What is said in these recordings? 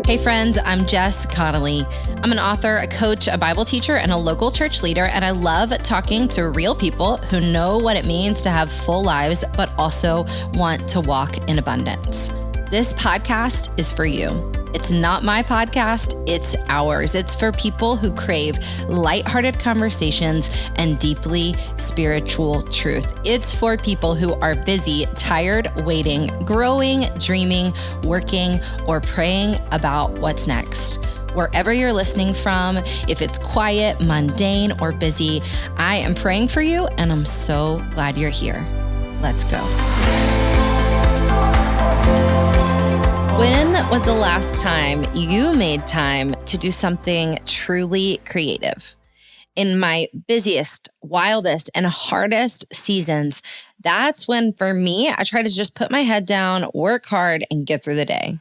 Hey friends, I'm Jess Connolly. I'm an author, a coach, a Bible teacher, and a local church leader, and I love talking to real people who know what it means to have full lives, but also want to walk in abundance. This podcast is for you. It's not my podcast, it's ours. It's for people who crave lighthearted conversations and deeply spiritual truth. It's for people who are busy, tired, waiting, growing, dreaming, working, or praying about what's next. Wherever you're listening from, if it's quiet, mundane, or busy, I am praying for you, and I'm so glad you're here. Let's go. When was the last time you made time to do something truly creative? In my busiest, wildest, and hardest seasons, that's when, for me, I try to just put my head down, work hard, and get through the day.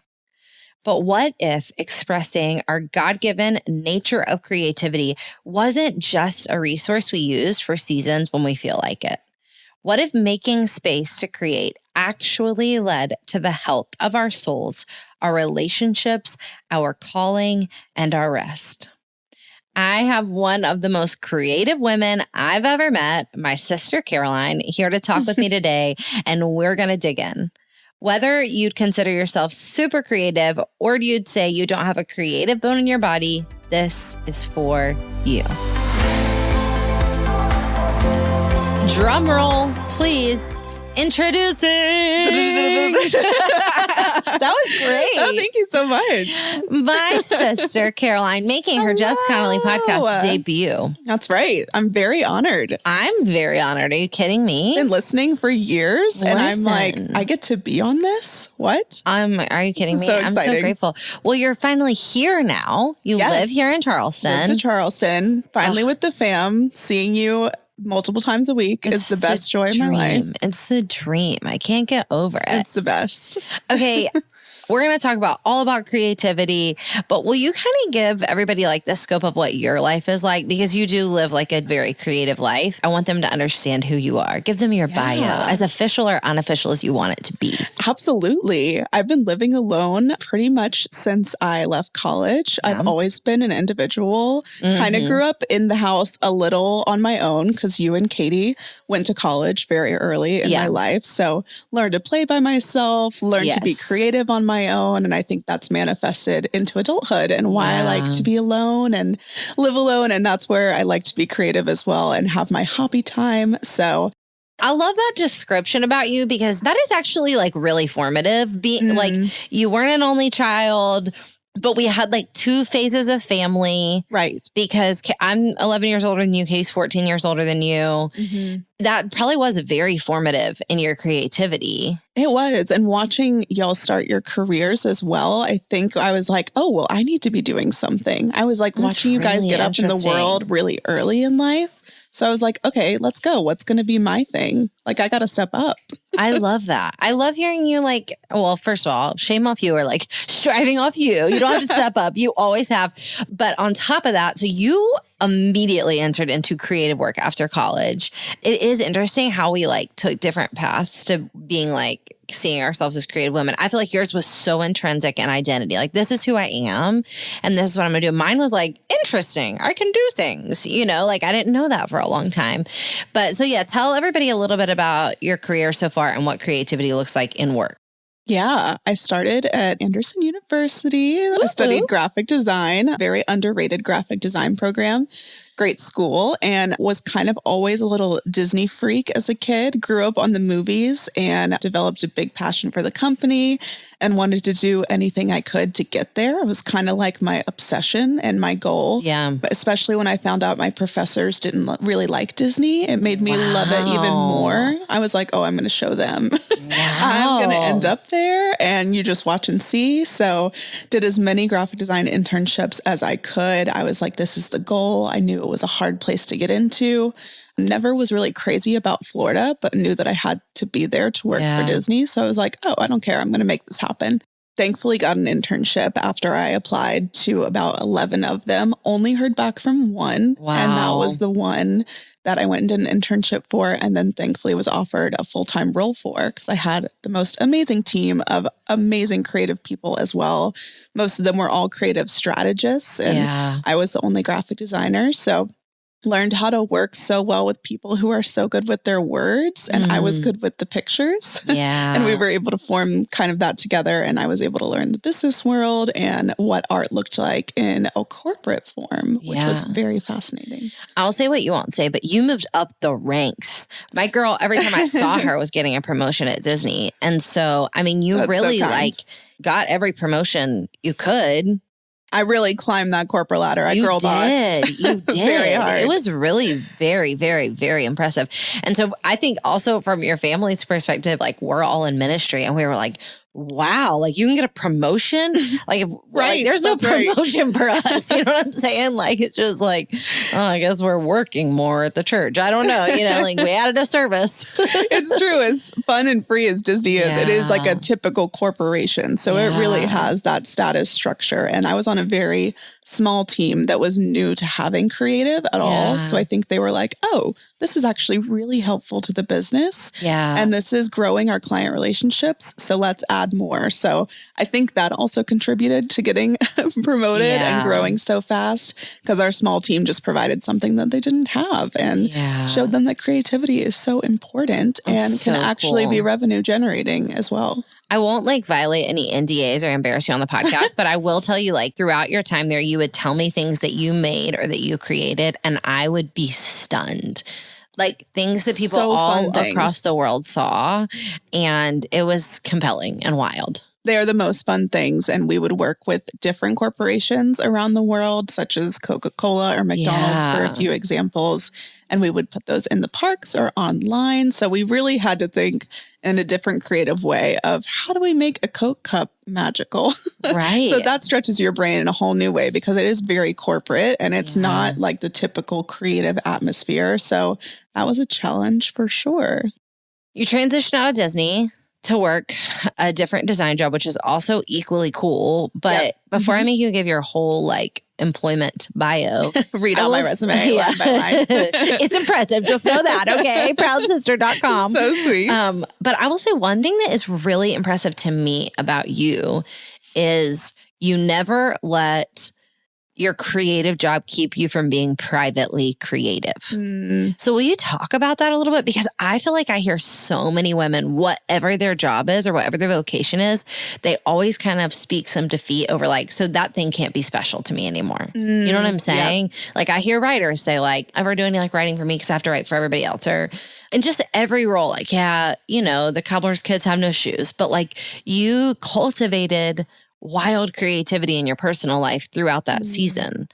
But what if expressing our God-given nature of creativity wasn't just a resource we used for seasons when we feel like it? What if making space to create actually led to the health of our souls, our relationships, our calling, and our rest? I have one of the most creative women I've ever met, my sister Caroline, here to talk with me today, and we're going to dig in. Whether you'd consider yourself super creative or you'd say you don't have a creative bone in your body, this is for you. Drum roll, please. Introducing. That was great. Oh, thank you so much. My sister, Caroline, making her Jess Connolly podcast debut. That's right. I'm very honored. I'm very honored. Are you kidding me? I've been listening for years, and I'm like, I get to be on this? What? Are you kidding me? So I'm so grateful. Well, you're finally here now. You live here in Charleston. Moved to Charleston. Finally with the fam. Seeing you multiple times a week is the best joy of my life. It's the dream. I can't get over it. It's the best. Okay. We're going to talk all about creativity, but will you kind of give everybody like the scope of what your life is like? Because you do live like a very creative life. I want them to understand who you are. Give them your bio, as official or unofficial as you want it to be. Absolutely. I've been living alone pretty much since I left college. Yeah. I've always been an individual. Kind of grew up in the house a little on my own because you and Katie went to college very early in my life. So learned to play by myself, learned to be creative on my own. And I think that's manifested into adulthood and why I like to be alone and live alone. And that's where I like to be creative as well and have my hobby time. So I love that description about you because that is actually like really formative. Being like you weren't an only child, but we had like two phases of family. Right. Because I'm 11 years older than you. Katie's 14 years older than you. That probably was very formative in your creativity. It was. And watching y'all start your careers as well, I think I was like, oh, well, I need to be doing something. I was like watching you guys get up in the world really early in life. So I was like, okay, let's go. What's going to be my thing? Like, I got to step up. I love that. I love hearing you like, well, first of all, shame off you or like striving off you. You don't have to step up. You always have. But on top of that, so you immediately entered into creative work after college. It is interesting how we like took different paths to being like seeing ourselves as creative women. I feel like yours was so intrinsic in identity. Like, this is who I am and this is what I'm going to do. Mine was like, interesting. I can do things, like I didn't know that for a long time. But so yeah, tell everybody a little bit about your career so far and what creativity looks like in work. Yeah, I started at Anderson University. I studied graphic design, very underrated graphic design program. Great school, and was kind of always a little Disney freak as a kid. Grew up on the movies and developed a big passion for the company and wanted to do anything I could to get there. It was kind of like my obsession and my goal. Yeah. But especially when I found out my professors didn't really like Disney, it made me love it even more. I was like, oh, I'm going to show them. I'm going to end up there, and you just watch and see. So did as many graphic design internships as I could. I was like, this is the goal. I knew it was a hard place to get into. Never was really crazy about Florida, but knew that I had to be there to work for Disney. So I was like, oh, I don't care. I'm going to make this happen. thankfully got an internship after I applied to about 11 of them. Only heard back from one. Wow. And that was the one that I went and did an internship for, and then thankfully was offered a full-time role for, because I had the most amazing team of amazing creative people as well. Most of them were all creative strategists, and I was the only graphic designer. So learned how to work so well with people who are so good with their words, and I was good with the pictures. Yeah. And we were able to form kind of that together, and I was able to learn the business world and what art looked like in a corporate form, which was very fascinating. I'll say what you won't say, but you moved up the ranks. My girl, every time I saw her, was getting a promotion at Disney. And so, I mean, you really got every promotion you could. I really climbed that corporate ladder. You did. You did. Very hard. It was really very, very, very impressive. And so I think also from your family's perspective, like we're all in ministry and we were like, wow, like you can get a promotion. Like, like there's no promotion for us. You know what I'm saying? Like, it's just like, oh, I guess we're working more at the church. I don't know. You know, like we added a service. It's true. As fun and free as Disney is, it is like a typical corporation. So it really has that status structure. And I was on a very small team that was new to having creative at all. So I think they were like, oh, this is actually really helpful to the business. Yeah. And this is growing our client relationships. So let's add more. So I think that also contributed to getting promoted and growing so fast, because our small team just provided something that they didn't have and showed them that creativity is so important and can actually be revenue generating as well. I won't like violate any NDAs or embarrass you on the podcast, but I will tell you, like throughout your time there, you would tell me things that you made or that you created, and I would be stunned. Like things that people across the world saw, and it was compelling and wild. They are the most fun things. And we would work with different corporations around the world, such as Coca-Cola or McDonald's for a few examples. And we would put those in the parks or online. So we really had to think in a different creative way of how do we make a Coke cup magical? Right. So that stretches your brain in a whole new way, because it is very corporate and it's not like the typical creative atmosphere. So that was a challenge for sure. You transitioned out of Disney to work a different design job, which is also equally cool. But before I make you give your whole like employment bio, read out my resume line by line. It's impressive. Just know that. Okay. Proudsister.com. So sweet. But I will say one thing that is really impressive to me about you is you never let your creative job keep you from being privately creative. So will you talk about that a little bit? Because I feel like I hear so many women, whatever their job is or whatever their vocation is, they always kind of speak some defeat over like, so that thing can't be special to me anymore. You know what I'm saying? Yeah. Like I hear writers say like, ever do any like writing for me because I have to write for everybody else, or in just every role, like, you know, the cobbler's kids have no shoes, but like you cultivated wild creativity in your personal life throughout that season.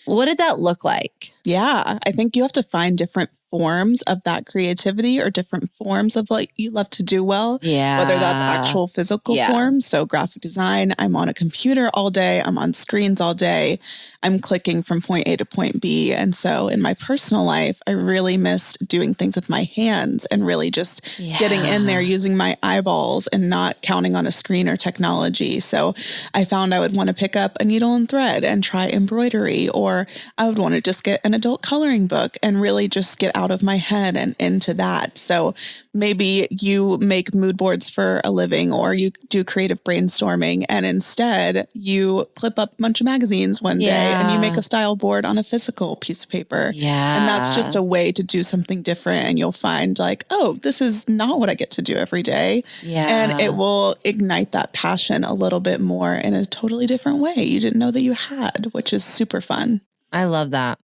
What did that look like? Yeah, I think you have to find different forms of that creativity or different forms of what you love to do well. Yeah. Whether that's actual physical forms. So graphic design, I'm on a computer all day. I'm on screens all day. I'm clicking from point A to point B. And so in my personal life, I really missed doing things with my hands and really just getting in there using my eyeballs and not counting on a screen or technology. So I found I would want to pick up a needle and thread and try embroidery, or I would want to just get an adult coloring book and really just get out of my head and into that. So maybe you make mood boards for a living, or you do creative brainstorming, and instead you clip up a bunch of magazines one day and you make a style board on a physical piece of paper. And that's just a way to do something different. And you'll find like, oh, this is not what I get to do every day. And it will ignite that passion a little bit more in a totally different way you didn't know that you had, which is super fun. I love that.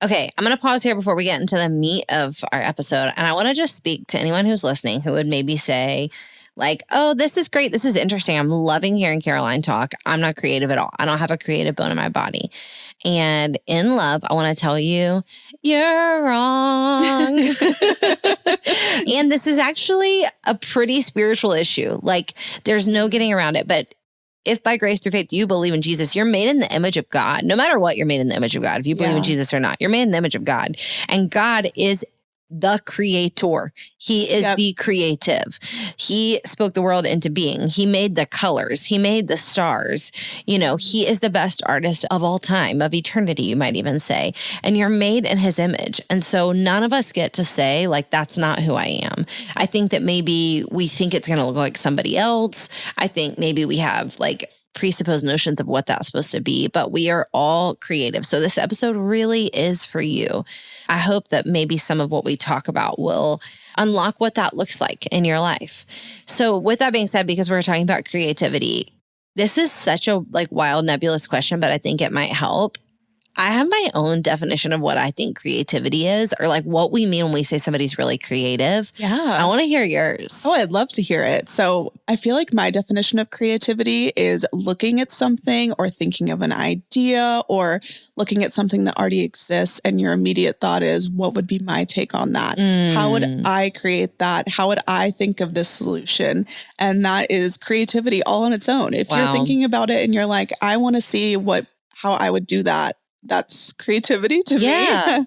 Okay, I'm going to pause here before we get into the meat of our episode. And I want to just speak to anyone who's listening who would maybe say like, oh, this is great. This is interesting. I'm loving hearing Caroline talk. I'm not creative at all. I don't have a creative bone in my body. And in love, I want to tell you, you're wrong. And this is actually a pretty spiritual issue. Like there's no getting around it. But if by grace through faith you believe in Jesus, you're made in the image of God. No matter what, you're made in the image of God. If you believe in Jesus or not, you're made in the image of God. And God is the creator. He is the creative. He spoke the world into being. He made the colors. He made the stars. You know, he is the best artist of all time, of eternity, you might even say. And you're made in his image. And so none of us get to say, like, that's not who I am. I think that maybe we think it's going to look like somebody else. I think maybe we have like presupposed notions of what that's supposed to be, but we are all creative. So this episode really is for you. I hope that maybe some of what we talk about will unlock what that looks like in your life. So with that being said, because we're talking about creativity, this is such a like wild, nebulous question, but I think it might help. I have my own definition of what I think creativity is, or like what we mean when we say somebody's really creative. Yeah. I want to hear yours. Oh, I'd love to hear it. So I feel like my definition of creativity is looking at something or thinking of an idea or looking at something that already exists. And your immediate thought is, what would be my take on that? How would I create that? How would I think of this solution? And that is creativity all on its own. If you're thinking about it and you're like, I want to see how I would do that. That's creativity to me.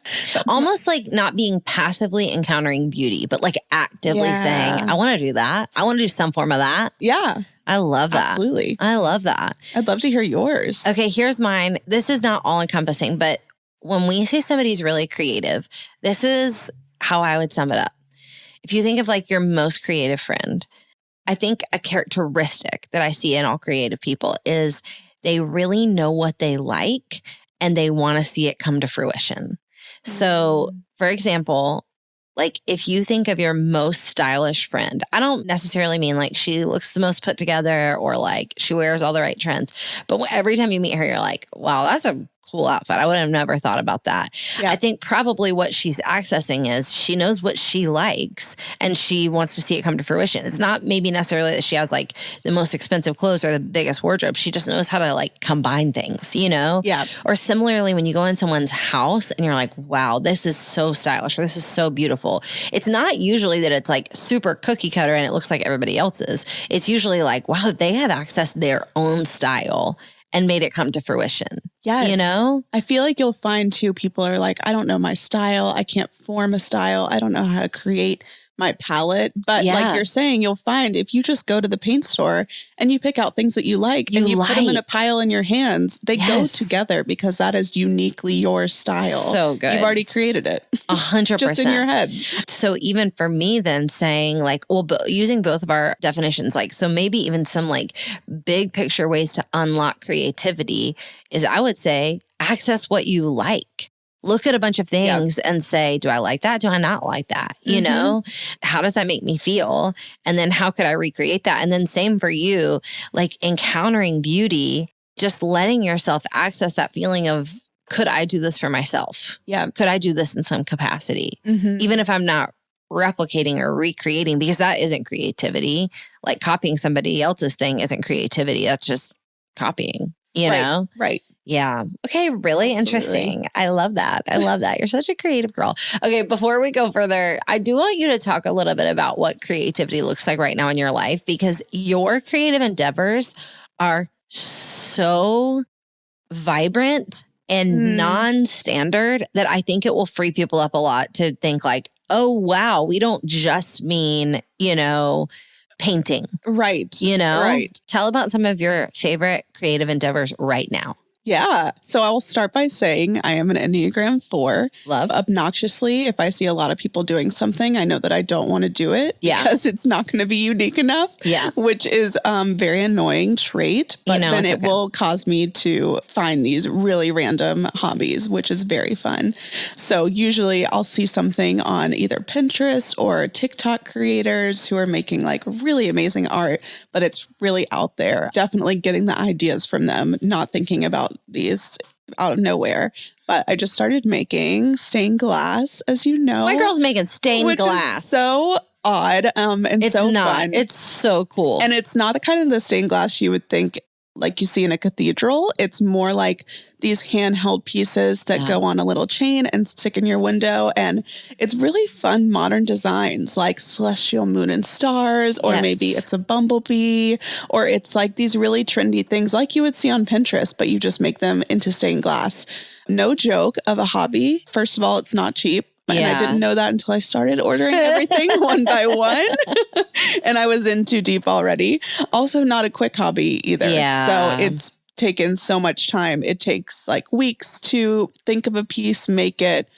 Almost like not being passively encountering beauty, but like actively saying, I want to do that. I want to do some form of that. Yeah. I love that. Absolutely. I love that. I'd love to hear yours. Okay, here's mine. This is not all encompassing, but when we say somebody's really creative, this is how I would sum it up. If you think of like your most creative friend, I think a characteristic that I see in all creative people is they really know what they like and they want to see it come to fruition. So, for example, like if you think of your most stylish friend, I don't necessarily mean like she looks the most put together or like she wears all the right trends, but every time you meet her, you're like, wow, that's a cool outfit. I would have never thought about that. Yeah. I think probably what she's accessing is she knows what she likes and she wants to see it come to fruition. It's not maybe necessarily that she has like the most expensive clothes or the biggest wardrobe. She just knows how to like combine things, you know? Yeah. Or similarly, when you go in someone's house and you're like, wow, this is so stylish or this is so beautiful. It's not usually that it's like super cookie cutter and it looks like everybody else's. It's usually like, wow, they have accessed their own style and made it come to fruition. Yes. You know? I feel like you'll find too, people are like, I don't know my style. I can't form a style. I don't know how to create my palette. But like you're saying, you'll find if you just go to the paint store and you pick out things that you like and you put them in a pile in your hands, they go together because that is uniquely your style. So good. You've already created it. 100%. Just in your head. So even for me then saying like, well, using both of our definitions, like, so maybe even some like big picture ways to unlock creativity is I would say access what you like. Look at a bunch of things and say, do I like that? Do I not like that? You know, how does that make me feel? And then how could I recreate that? And then same for you, like encountering beauty, just letting yourself access that feeling of, could I do this for myself? Yeah. Could I do this in some capacity? Even if I'm not replicating or recreating, because that isn't creativity. Like copying somebody else's thing isn't creativity. That's just copying, you know? Right. Yeah. Okay. Really interesting. I love that. I love that. You're such a creative girl. Okay. Before we go further, I do want you to talk a little bit about what creativity looks like right now in your life, because your creative endeavors are so vibrant and non-standard that I think it will free people up a lot to think like, oh, wow, we don't just mean, you know, painting. Right. You know? Right. Tell about some of your favorite creative endeavors right now. Yeah. So I will start by saying I am an Enneagram 4. Love. Obnoxiously, if I see a lot of people doing something, I know that I don't want to do it because it's not going to be unique enough, which is very annoying trait. But then it will cause me to find these really random hobbies, which is very fun. So usually I'll see something on either Pinterest or TikTok creators who are making like really amazing art, but it's really out there. Definitely getting the ideas from them, not thinking about these out of nowhere. But I just started making stained glass, as you know. My girl's making stained glass. Is so odd and it's so not. fun. It's so cool. And it's not the kind of the stained glass you would think like you see in a cathedral. It's more like these handheld pieces that go on a little chain and stick in your window. And it's really fun modern designs like celestial moon and stars, or maybe it's a bumblebee, or it's like these really trendy things like you would see on Pinterest, but you just make them into stained glass. No joke of a hobby. First of all, it's not cheap. And I didn't know that until I started ordering everything one by one. And I was in too deep already. Also not a quick hobby either. Yeah. So it's taken so much time. It takes like weeks to think of a piece, make it,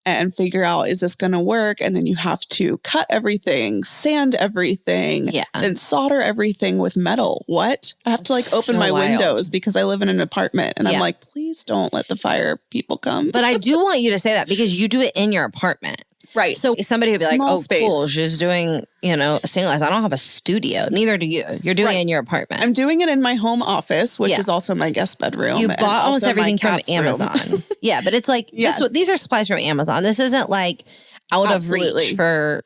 and figure out, is this going to work? And then you have to cut everything, sand everything, and solder everything with metal. What? I have to like open my windows because I live in an apartment. And I'm like, please don't let the fire people come. But I do want you to say that because you do it in your apartment. Right. So somebody would be like, oh, space. Cool. She's doing, a single glass. I don't have a studio. Neither do you. You're doing it in your apartment. I'm doing it in my home office, which is also my guest bedroom. You bought almost everything from Amazon. Yeah, but it's like, these are supplies from Amazon. This isn't like out of reach for,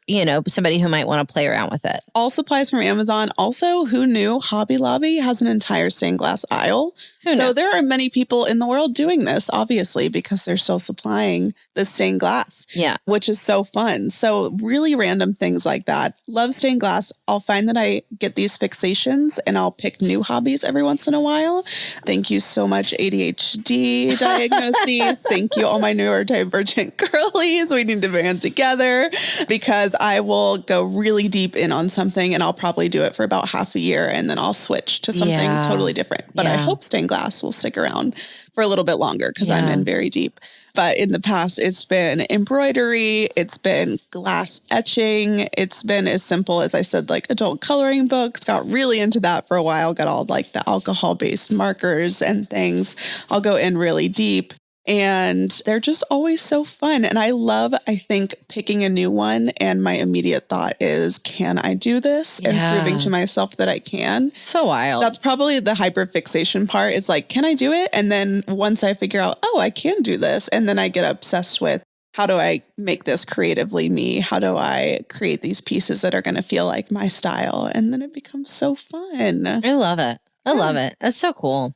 somebody who might want to play around with it. All supplies from Amazon. Also, who knew Hobby Lobby has an entire stained glass aisle? So there are many people in the world doing this, obviously, because they're still supplying the stained glass. Yeah. Which is so fun. So really random things like that. Love stained glass. I'll find that I get these fixations and I'll pick new hobbies every once in a while. Thank you so much, ADHD diagnoses. Thank you, all my neurodivergent girlies. We need to band together because I will go really deep in on something and I'll probably do it for about half a year and then I'll switch to something totally different. But I hope stained glass will stick around for a little bit longer because I'm in very deep. But in the past, it's been embroidery, it's been glass etching, it's been as simple as I said, like adult coloring books. Got really into that for a while, got all like the alcohol-based markers and things. I'll go in really deep. And they're just always so fun. And I love, I think, picking a new one. And my immediate thought is, can I do this? And proving to myself that I can. So wild. That's probably the hyperfixation part. Is like, can I do it? And then once I figure out, oh, I can do this. And then I get obsessed with, how do I make this creatively me? How do I create these pieces that are going to feel like my style? And then it becomes so fun. I love it. I love it. That's so cool.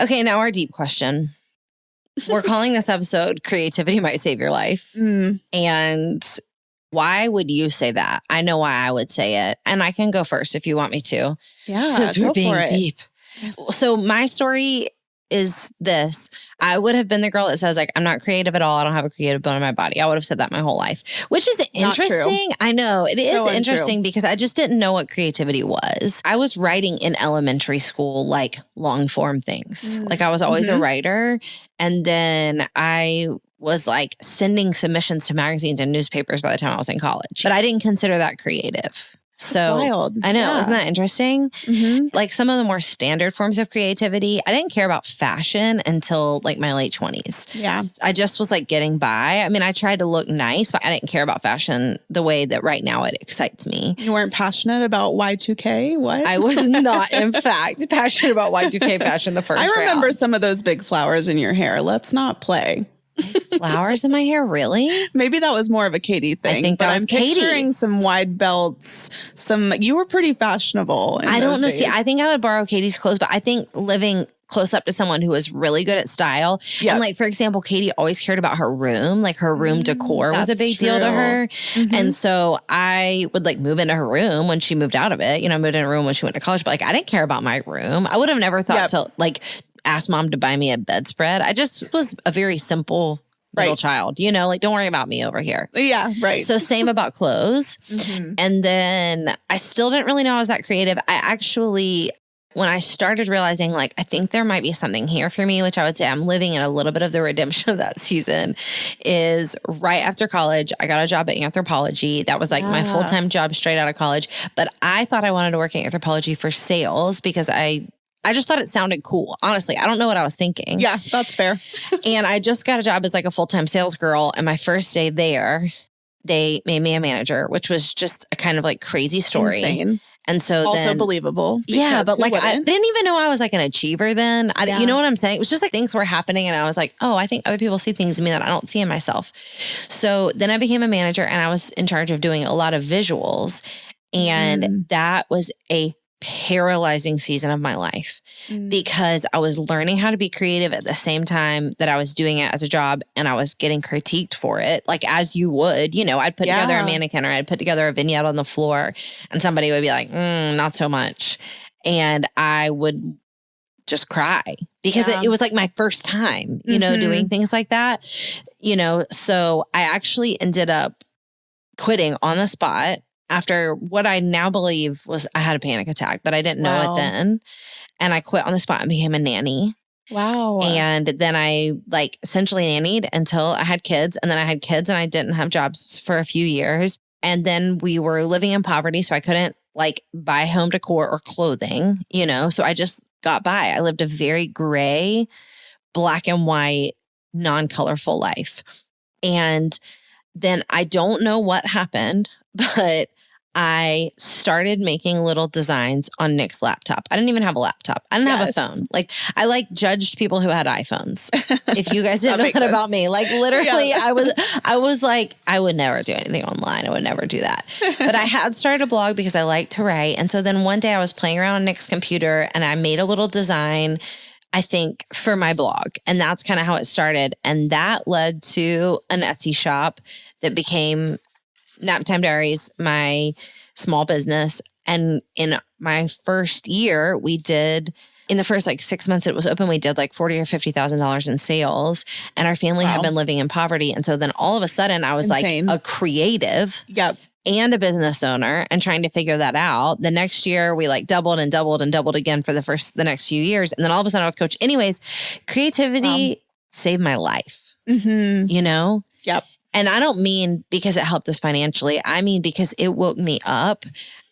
Okay, now our deep question. We're calling this episode Creativity Might Save Your Life. And why would you say that? I know why I would say it. And I can go first if you want me to. Yeah, since we're being deep. So my story is this. I would have been the girl that says like, I'm not creative at all. I don't have a creative bone in my body. I would have said that my whole life, which is interesting. I know it is interesting because I just didn't know what creativity was. I was writing in elementary school, like long form things. Like I was always a writer. And then I was like sending submissions to magazines and newspapers by the time I was in college, but I didn't consider that creative. So wild. I know, isn't that interesting? Like some of the more standard forms of creativity, I didn't care about fashion until like my late 20s. Yeah. I just was like getting by. I mean, I tried to look nice, but I didn't care about fashion the way that right now it excites me. You weren't passionate about Y2K? What? I was not, in fact, passionate about Y2K fashion the first I remember round. some of those big flowers in your hair. Let's not play. Flowers in my hair, really? Maybe that was more of a Katie thing. I think that was I'm Katie. Picturing some wide belts. You were pretty fashionable. I don't know. See, I think I would borrow Katie's clothes, but I think living close up to someone who was really good at style. And like, for example, Katie always cared about her room. Like her room decor was a big deal to her. And so I would like move into her room when she moved out of it. Moved in a room when she went to college, but like I didn't care about my room. I would have never thought to like ask mom to buy me a bedspread. I just was a very simple little child, like don't worry about me over here. Yeah, right. So same about clothes. And then I still didn't really know I was that creative. I actually, when I started realizing like, I think there might be something here for me, which I would say I'm living in a little bit of the redemption of that season, is right after college, I got a job at Anthropologie. That was like my full-time job straight out of college. But I thought I wanted to work at Anthropologie for sales because I just thought it sounded cool. Honestly, I don't know what I was thinking. Yeah, that's fair. And I just got a job as like a full-time sales girl. And my first day there, they made me a manager, which was just a kind of like crazy story. Insane. And so also then, believable. Yeah, but like I didn't even know I was like an achiever then. You know what I'm saying? It was just like things were happening and I was like, oh, I think other people see things in me that I don't see in myself. So then I became a manager and I was in charge of doing a lot of visuals. And that was a paralyzing season of my life because I was learning how to be creative at the same time that I was doing it as a job and I was getting critiqued for it. Like as you would, I'd put together a mannequin or I'd put together a vignette on the floor and somebody would be like, not so much. And I would just cry because it was like my first time, you know, doing things like that, you know. So I actually ended up quitting on the spot after what I now believe was I had a panic attack, but I didn't know it then. And I quit on the spot and became a nanny. Wow. And then I like essentially nannied until I had kids. And then I had kids and I didn't have jobs for a few years. And then we were living in poverty. So I couldn't like buy home decor or clothing, you know? So I just got by. I lived a very gray, black and white, non-colorful life. And then I don't know what happened, but I started making little designs on Nick's laptop. I didn't even have a laptop. I didn't have a phone. Like I like judged people who had iPhones. If you guys didn't know that about me, like literally I was like, I would never do anything online. I would never do that. But I had started a blog because I like to write. And so then one day I was playing around on Nick's computer and I made a little design, I think, for my blog. And that's kind of how it started. And that led to an Etsy shop that became Naptime Diaries, my small business. And in my first year, we did, in the first like 6 months it was open, we did like $40,000 or $50,000 in sales. And our family had been living in poverty. And so then all of a sudden I was like a creative and a business owner and trying to figure that out. The next year we like doubled and doubled and doubled again for the next few years. And then all of a sudden I was coach. Anyways, creativity saved my life, you know? Yep. And I don't mean because it helped us financially. I mean, because it woke me up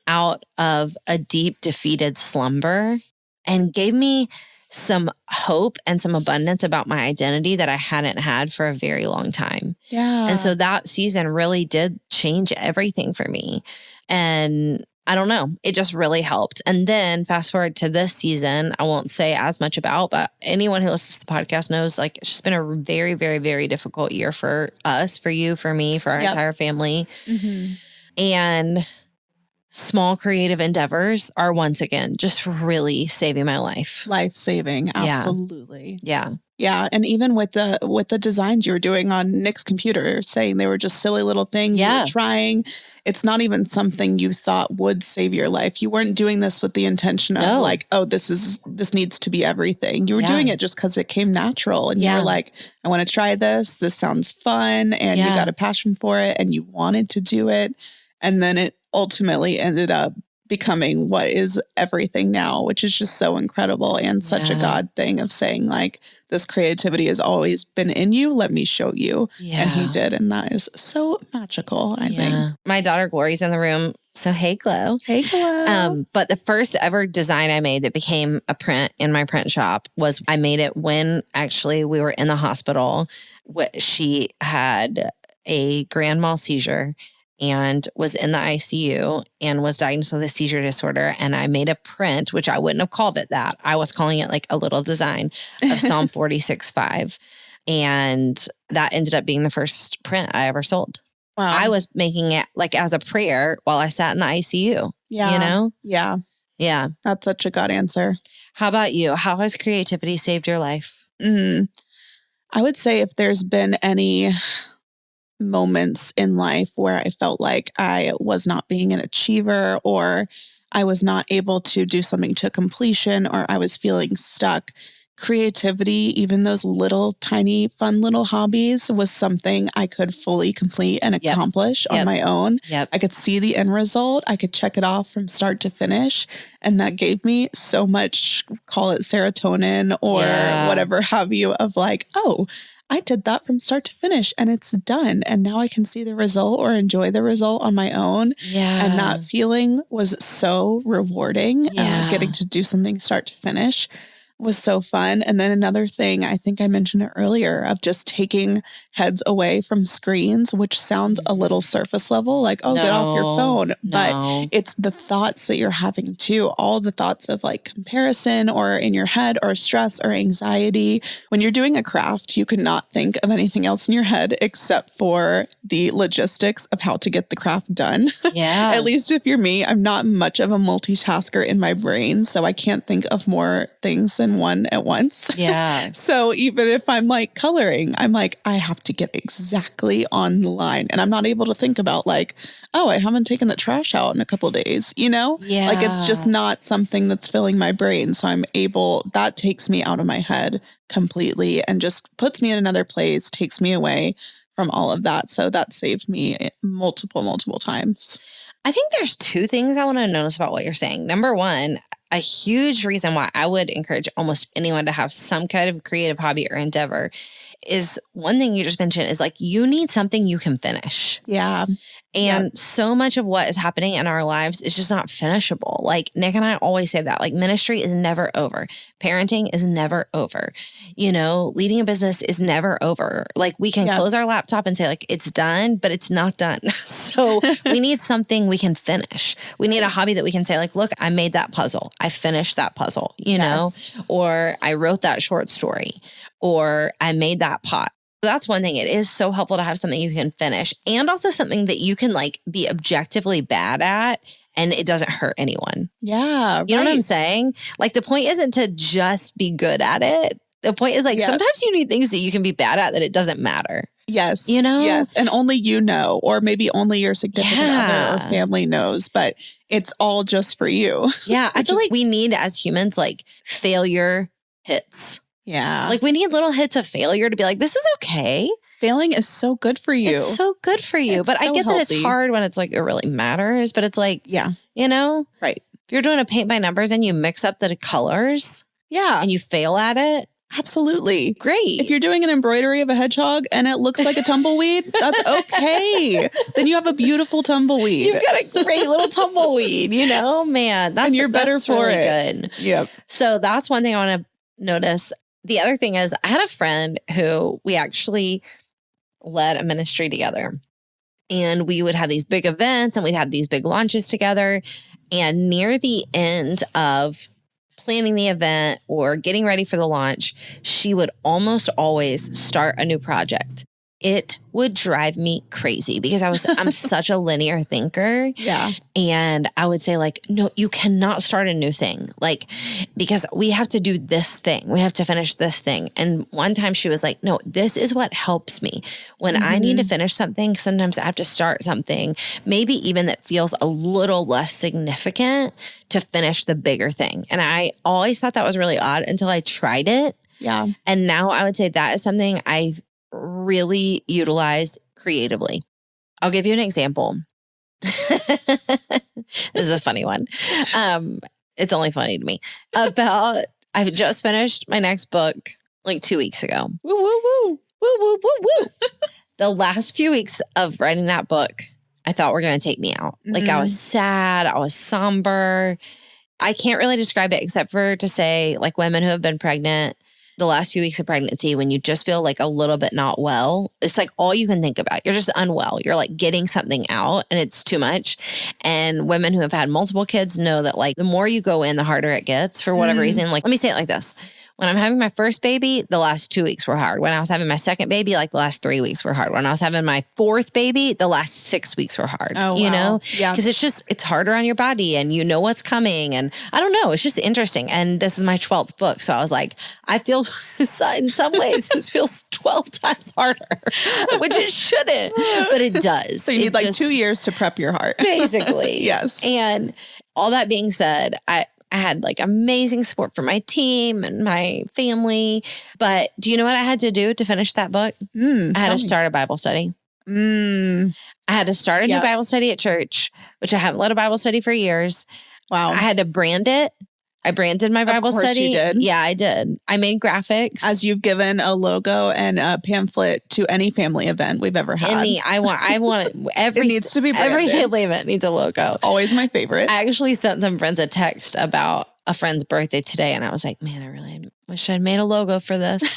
out of a deep, defeated slumber and gave me some hope and some abundance about my identity that I hadn't had for a very long time. Yeah. And so that season really did change everything for me. And I don't know, it just really helped. And then fast forward to this season, I won't say as much about, but anyone who listens to the podcast knows like it's just been a very, very, very difficult year for us, for you, for me, for our entire family. And small creative endeavors are once again just really saving my life. Life-saving. Absolutely. Yeah. Yeah. And even with the designs you were doing on Nick's computer, saying they were just silly little things you were trying. It's not even something you thought would save your life. You weren't doing this with the intention of like, oh, this needs to be everything. You were doing it just because it came natural. And you were like, I want to try this. This sounds fun. And you got a passion for it and you wanted to do it. And then it ultimately ended up becoming what is everything now, which is just so incredible and such a God thing of saying like, this creativity has always been in you. Let me show you. And he did. And that is so magical, I think. My daughter Glory's in the room. So hey, Glo. Hey, Glo. But the first ever design I made that became a print in my print shop was I made it when actually we were in the hospital. She had a grand mal seizure and was in the ICU and was diagnosed with a seizure disorder. And I made a print, which I wouldn't have called it that. I was calling it like a little design of Psalm 46:5. And that ended up being the first print I ever sold. Wow. I was making it like as a prayer while I sat in the ICU. Yeah. You know? Yeah. Yeah. That's such a God answer. How about you? How has creativity saved your life? I would say if there's been any moments in life where I felt like I was not being an achiever or I was not able to do something to completion or I was feeling stuck, creativity, even those little tiny fun little hobbies was something I could fully complete and accomplish on my own. I could see the end result. I could check it off from start to finish. And that gave me so much, call it serotonin or whatever have you, of like, oh, I did that from start to finish and it's done. And now I can see the result or enjoy the result on my own. And that feeling was so rewarding. Getting to do something start to finish was so fun. And then another thing, I think I mentioned it earlier, of just taking heads away from screens, which sounds a little surface level, like, oh, get off your phone. But it's the thoughts that you're having too, all the thoughts of like comparison or in your head or stress or anxiety. When you're doing a craft, you cannot think of anything else in your head except for the logistics of how to get the craft done. At least if you're me, I'm not much of a multitasker in my brain, so I can't think of more things than than one at once. Yeah. So even if I'm like coloring, I'm like, I have to get exactly on the line. And I'm not able to think about like, oh, I haven't taken the trash out in a couple days, you know? Yeah. Like it's just not something that's filling my brain. So that takes me out of my head completely and just puts me in another place, takes me away from all of that. So that saved me multiple times. I think there's two things I want to notice about what you're saying. Number one, a huge reason why I would encourage almost anyone to have some kind of creative hobby or endeavor is one thing you just mentioned is like, you need something you can finish. Yeah. And so much of what is happening in our lives is just not finishable. Like Nick and I always say that, like ministry is never over. Parenting is never over. You know, leading a business is never over. Like we can close our laptop and say like, it's done, but it's not done. So we need something we can finish. We need a hobby that we can say like, look, I made that puzzle. I finished that puzzle, you know, or I wrote that short story, or I made that pot. That's one thing. It is so helpful to have something you can finish and also something that you can like be objectively bad at and it doesn't hurt anyone. Yeah. You know what I'm saying? Like the point isn't to just be good at it. The point is like sometimes you need things that you can be bad at that it doesn't matter. Yes. You know? Yes. And only you know, or maybe only your significant other or family knows, but it's all just for you. Yeah. I feel like we need as humans like failure hits. Yeah. Like we need little hits of failure to be like, this is okay. Failing is so good for you. It's so good for you. But I get that it's hard when it's like, it really matters, but it's like, you know, right. If you're doing a paint by numbers and you mix up the colors and you fail at it. Absolutely. Great. If you're doing an embroidery of a hedgehog and it looks like a tumbleweed, that's okay. Then you have a beautiful tumbleweed. You've got a great little tumbleweed, you know, man. That's, and you're better for really it. Good. Yep. So that's one thing I want to notice. The other thing is I had a friend who we actually led a ministry together. And we would have these big events and we'd have these big launches together. And near the end of planning the event or getting ready for the launch, she would almost always start a new project. It would drive me crazy because I'm such a linear thinker. Yeah. And I would say like, no, you cannot start a new thing. Like, because we have to do this thing. We have to finish this thing. And one time she was like, no, this is what helps me. When I need to finish something, sometimes I have to start something, maybe even that feels a little less significant to finish the bigger thing. And I always thought that was really odd until I tried it. Yeah. And now I would say that is something I've really utilize creatively. I'll give you an example. This is a funny one. It's only funny to me. I've just finished my next book like 2 weeks ago. Woo, woo, woo. Woo, woo, woo, woo. The last few weeks of writing that book, I thought were going to take me out. Like I was sad. I was somber. I can't really describe it except for to say like women who have been pregnant, the last few weeks of pregnancy, when you just feel like a little bit not well, it's like all you can think about. You're just unwell. You're like getting something out and it's too much. And women who have had multiple kids know that like the more you go in, the harder it gets for whatever reason. Like, let me say it like this. When I'm having my first baby, the last 2 weeks were hard. When I was having my second baby, like the last 3 weeks were hard. When I was having my fourth baby, the last 6 weeks were hard, you know? Yeah. Because it's harder on your body and you know what's coming. And I don't know, it's just interesting. And this is my 12th book. So I was like, I feel in some ways this feels 12 times harder, which it shouldn't, but it does. So you need like 2 years to prep your heart. Basically. Yes. And all that being said, I had like amazing support from my team and my family. But do you know what I had to do to finish that book? I had to start a Bible study. I had to start a new Bible study at church, which I haven't led a Bible study for years. Wow. I had to brand it. I branded my Bible study. You did. Yeah, I did. I made graphics. As you've given a logo and a pamphlet to any family event we've ever had. I want every, it needs to be branded. Every family event needs a logo. It's always my favorite. I actually sent some friends a text about a friend's birthday today. And I was like, man, I really wish I'd made a logo for this.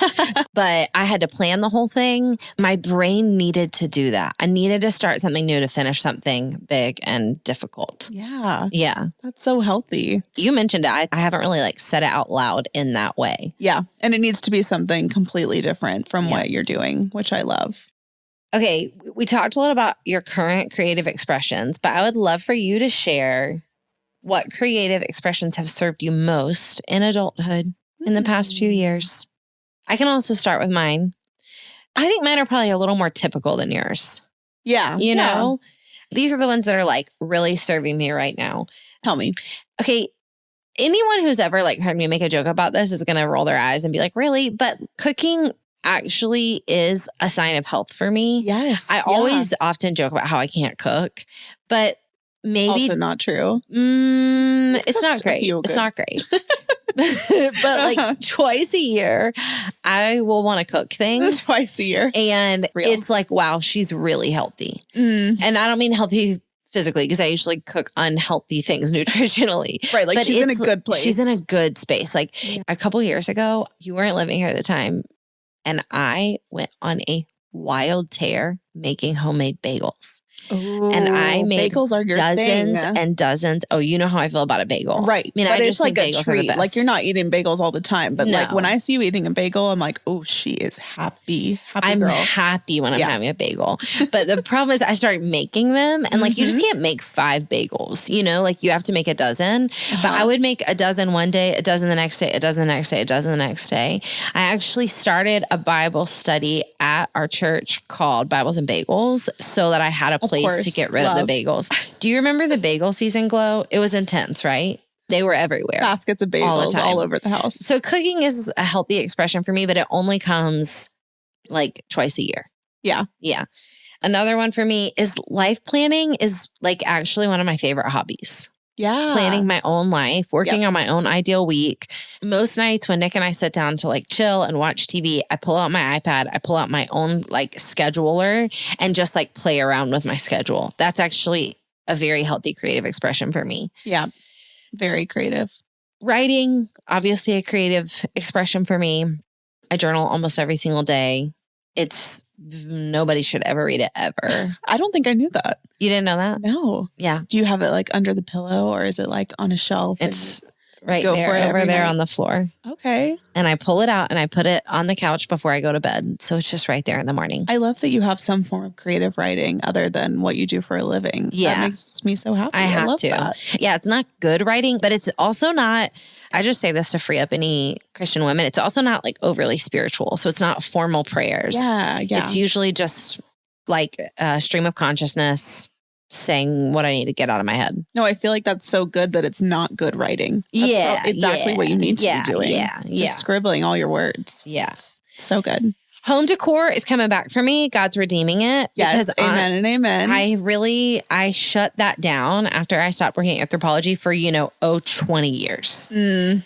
But I had to plan the whole thing. My brain needed to do that. I needed to start something new to finish something big and difficult. Yeah. Yeah. That's so healthy. You mentioned it. I haven't really like said it out loud in that way. Yeah. And it needs to be something completely different from what you're doing, which I love. Okay. We talked a little about your current creative expressions, but I would love for you to share what creative expressions have served you most in adulthood. in the past few years. I can also start with mine. I think mine are probably a little more typical than yours. Yeah. You know, these are the ones that are like really serving me right now. Tell me. Okay. Anyone who's ever like heard me make a joke about this is going to roll their eyes and be like, really? But cooking actually is a sign of health for me. Yes. I always often joke about how I can't cook, but maybe also not true. It's not great. It's not great. But like twice a year, I will want to cook things. Twice a year. And it's like, wow, she's really healthy. And I don't mean healthy physically, because I usually cook unhealthy things nutritionally. Right. Like but she's in a good place. She's in a good space. Like a couple years ago, you weren't living here at the time. And I went on a wild tear making homemade bagels. Ooh, and I made bagels are your dozens thing. And dozens. Oh, you know how I feel about a bagel. Right. I mean, but I it's just like think a bagels treat. are the best. Like you're not eating bagels all the time. But like No. when I see you eating a bagel, I'm like, oh, she is happy. I'm girl. happy when I'm having a bagel. But the problem is I started making them and like you just can't make 5 bagels, you know, like you have to make a dozen. But I would make a dozen one day, a dozen the next day, a dozen the next day, a dozen the next day. I actually started a Bible study at our church called Bibles and Bagels so that I had a place to get rid of the bagels. Do you remember the bagel season, Glow? It was intense, right? They were everywhere. Baskets of bagels all over the house. So cooking is a healthy expression for me, but it only comes like twice a year. Yeah. Yeah. Another one for me is life planning is like actually one of my favorite hobbies. Yeah. Planning my own life, working on my own ideal week. Most nights when Nick and I sit down to like chill and watch TV, I pull out my iPad, I pull out my own like scheduler and just like play around with my schedule. That's actually a very healthy creative expression for me. Yeah. Very creative. Writing, obviously a creative expression for me. I journal almost every single day. Nobody should ever read it ever. I don't think I knew that. You didn't know that? No. Yeah. Do you have it like under the pillow or is it like on a shelf? It's right there, over there on the floor. Okay. And I pull it out and I put it on the couch before I go to bed. So it's just right there in the morning. I love that you have some form of creative writing other than what you do for a living. Yeah. That makes me so happy. I have love to. That. Yeah, it's not good writing, but it's also not, I just say this to free up any Christian women. It's also not like overly spiritual. So it's not formal prayers. Yeah. Yeah. It's usually just like a stream of consciousness saying what I need to get out of my head. No, I feel like that's so good that it's not good writing. That's exactly what you need to be doing. Just scribbling all your words. Yeah. So good. Home decor is coming back for me. God's redeeming it. Yes, amen and amen. I shut that down after I stopped working at Anthropology for, 20 years.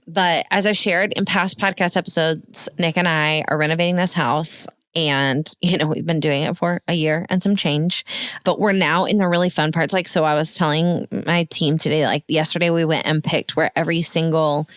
But as I've shared in past podcast episodes, Nick and I are renovating this house. And, we've been doing it for a year and some change, but we're now in the really fun parts. Like, so I was telling my team today, like yesterday we went and picked where every single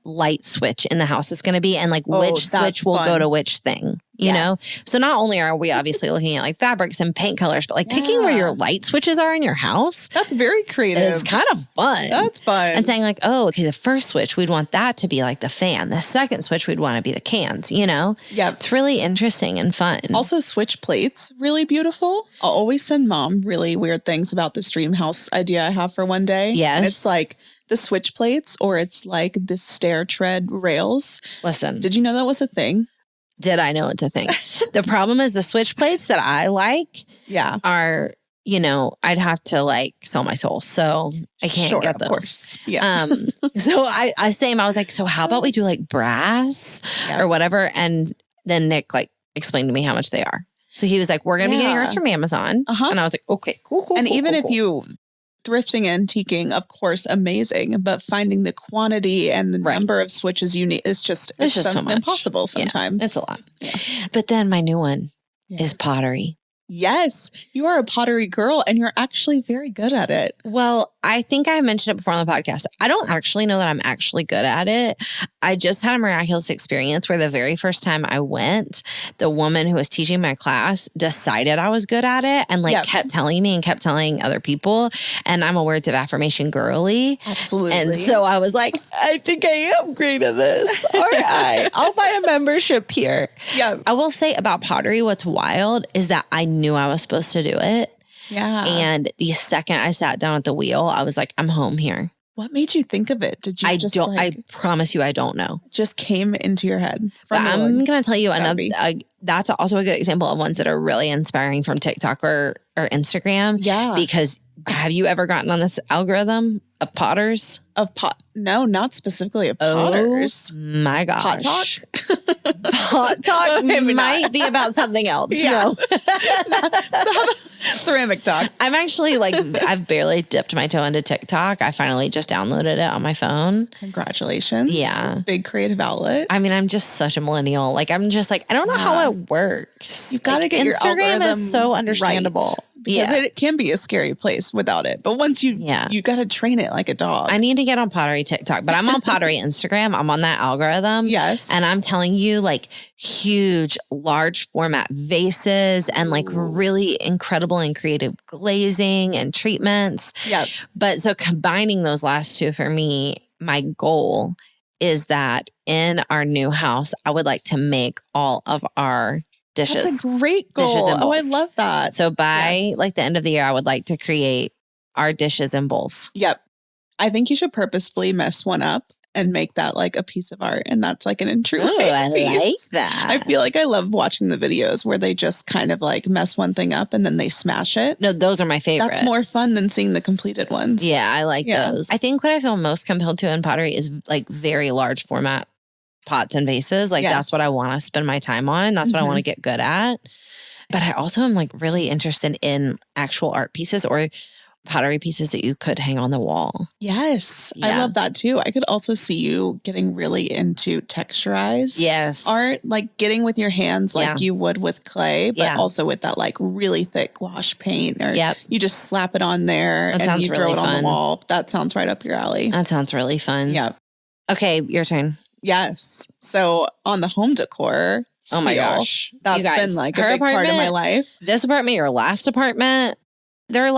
light switch in the house is going to be and like which switch will go to which thing, you know? So not only are we obviously looking at like fabrics and paint colors, but like picking where your light switches are in your house. That's very creative. It's kind of fun. That's fun. And saying like, oh, okay, the first switch, we'd want that to be like the fan. The second switch, we'd want to be the cans, Yeah. It's really interesting and fun. Also switch plates, really beautiful. I'll always send Mom really weird things about this dream house idea I have for one day. Yes. And it's like the switch plates or it's like the stair tread rails. Listen. Did you know that was a thing? Did I know it's a thing? The problem is the switch plates that I like are, I'd have to like sell my soul. So I can't get those. Of course. Yeah. So I was like, so how about we do like brass or whatever? And then Nick like explained to me how much they are. So he was like, we're going to be getting ours from Amazon. And I was like, okay, cool. And even if you thrifting and antiquing, of course, amazing, but finding the quantity and the number of switches you need is just, it's just so impossible sometimes. It's a lot. But then my new one is pottery. Yes, you are a pottery girl and you're actually very good at it. Well, I think I mentioned it before on the podcast. I don't actually know that I'm actually good at it. I just had a miraculous experience where the very first time I went, the woman who was teaching my class decided I was good at it and kept telling me and kept telling other people. And I'm a words of affirmation girly. Absolutely. And so I was like, I think I am great at this. All right, I'll buy a membership here. Yeah. I will say about pottery, what's wild is that I knew I was supposed to do it. Yeah. And the second I sat down at the wheel, I was like, I'm home here. What made you think of it? Did you I promise you, I don't know. Just came into your head. But I'm going to tell you another, that's also a good example of ones that are really inspiring from TikTok or Instagram. Yeah. Because have you ever gotten on this algorithm of potters? No, not specifically of potters. Oh my gosh. Pot talk? Pot talk might be about something else. Yeah. No. Ceramic talk. I'm actually I've barely dipped my toe into TikTok. I finally just downloaded it on my phone. Congratulations. Yeah. Big creative outlet. I mean, I'm just such a millennial. I'm just I don't know how it works. You got to get your algorithm Instagram is so understandable. Right. Because it can be a scary place without it. But once you got to train it like a dog. I need to get on pottery TikTok, but I'm on pottery Instagram. I'm on that algorithm. Yes. And I'm telling you, huge, large format vases and really incredible and creative glazing and treatments. Yeah. But so combining those last two for me, my goal is that in our new house, I would like to make all of our dishes. That's a great goal. Oh, I love that. So by the end of the year, I would like to create our dishes and bowls. Yep. I think you should purposefully mess one up and make that a piece of art. And that's an entryway piece. I like that. I feel I love watching the videos where they just kind of mess one thing up and then they smash it. No, those are my favorite. That's more fun than seeing the completed ones. Yeah, I like those. I think what I feel most compelled to in pottery is very large format pots and vases. That's what I want to spend my time on. That's what I want to get good at. But I also am really interested in actual art pieces or pottery pieces that you could hang on the wall. Yes. Yeah. I love that too. I could also see you getting really into texturized art, getting with your hands you would with clay, but also with that really thick gouache paint or you just slap it on there and you throw it on the wall. That sounds right up your alley. That sounds really fun. Yeah. Okay, your turn. Yes. So on the home decor spiel, oh my gosh. That's been a big part of my life. This apartment, your last apartment, they're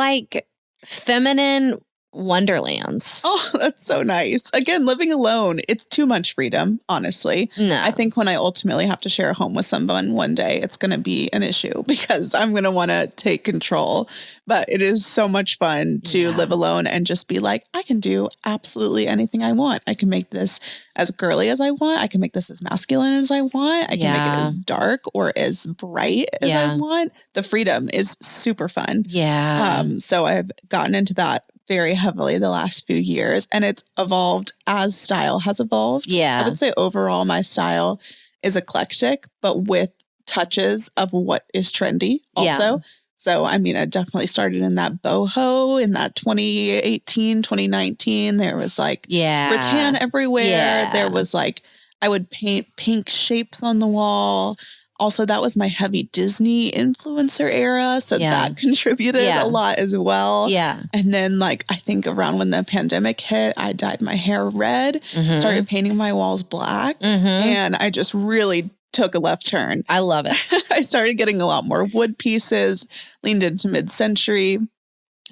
feminine wonderlands. Oh, that's so nice. Again, living alone, it's too much freedom, honestly. No. I think when I ultimately have to share a home with someone one day, it's going to be an issue because I'm going to want to take control. But it is so much fun to live alone and just be I can do absolutely anything I want. I can make this as girly as I want. I can make this as masculine as I want. I can make it as dark or as bright as I want. The freedom is super fun. Yeah. So I've gotten into that very heavily the last few years, and it's evolved as style has evolved. Yeah. I would say overall my style is eclectic, but with touches of what is trendy also. Yeah. So, I mean, I definitely started in that boho in that 2018, 2019. There was rattan everywhere. Yeah. There was I would paint pink shapes on the wall. Also, that was my heavy Disney influencer era. So that contributed a lot as well. Yeah. And then I think around when the pandemic hit, I dyed my hair red, started painting my walls black. And I just really took a left turn. I love it. I started getting a lot more wood pieces, leaned into mid-century.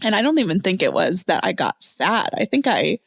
And I don't even think it was that I got sad. I think I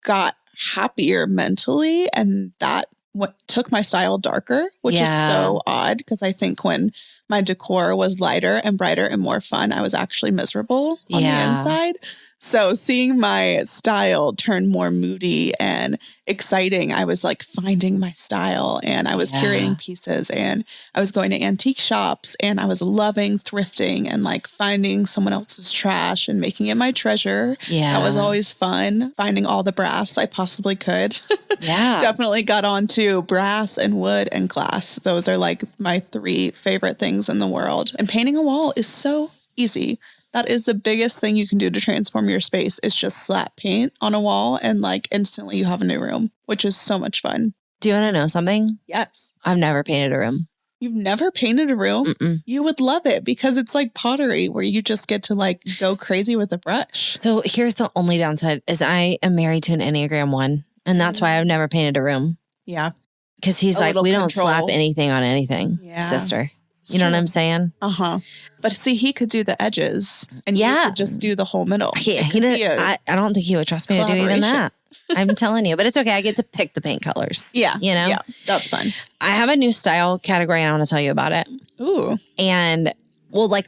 got happier mentally, and that what took my style darker, which is so odd because I think when my decor was lighter and brighter and more fun, I was actually miserable on the inside. So seeing my style turn more moody and exciting, I was finding my style, and I was curating pieces, and I was going to antique shops, and I was loving thrifting and finding someone else's trash and making it my treasure. Yeah. That was always fun. Finding all the brass I possibly could. Yeah. Definitely got onto brass and wood and glass. Those are my three favorite things in the world. And painting a wall is so easy. That is the biggest thing you can do to transform your space is just slap paint on a wall and instantly you have a new room, which is so much fun. Do you want to know something? Yes. I've never painted a room. You've never painted a room? Mm-mm. You would love it because it's like pottery where you just get to go crazy with a brush. So here's the only downside is I am married to an Enneagram 1, and that's why I've never painted a room. Yeah. Because he's we don't slap anything on anything, sister. You know what I'm saying? Uh-huh. But see, he could do the edges and you could just do the whole middle. I don't think he would trust me to do even that. I'm telling you, but it's okay. I get to pick the paint colors. Yeah. You know? Yeah, that's fun. I have a new style category and I want to tell you about it. Ooh. And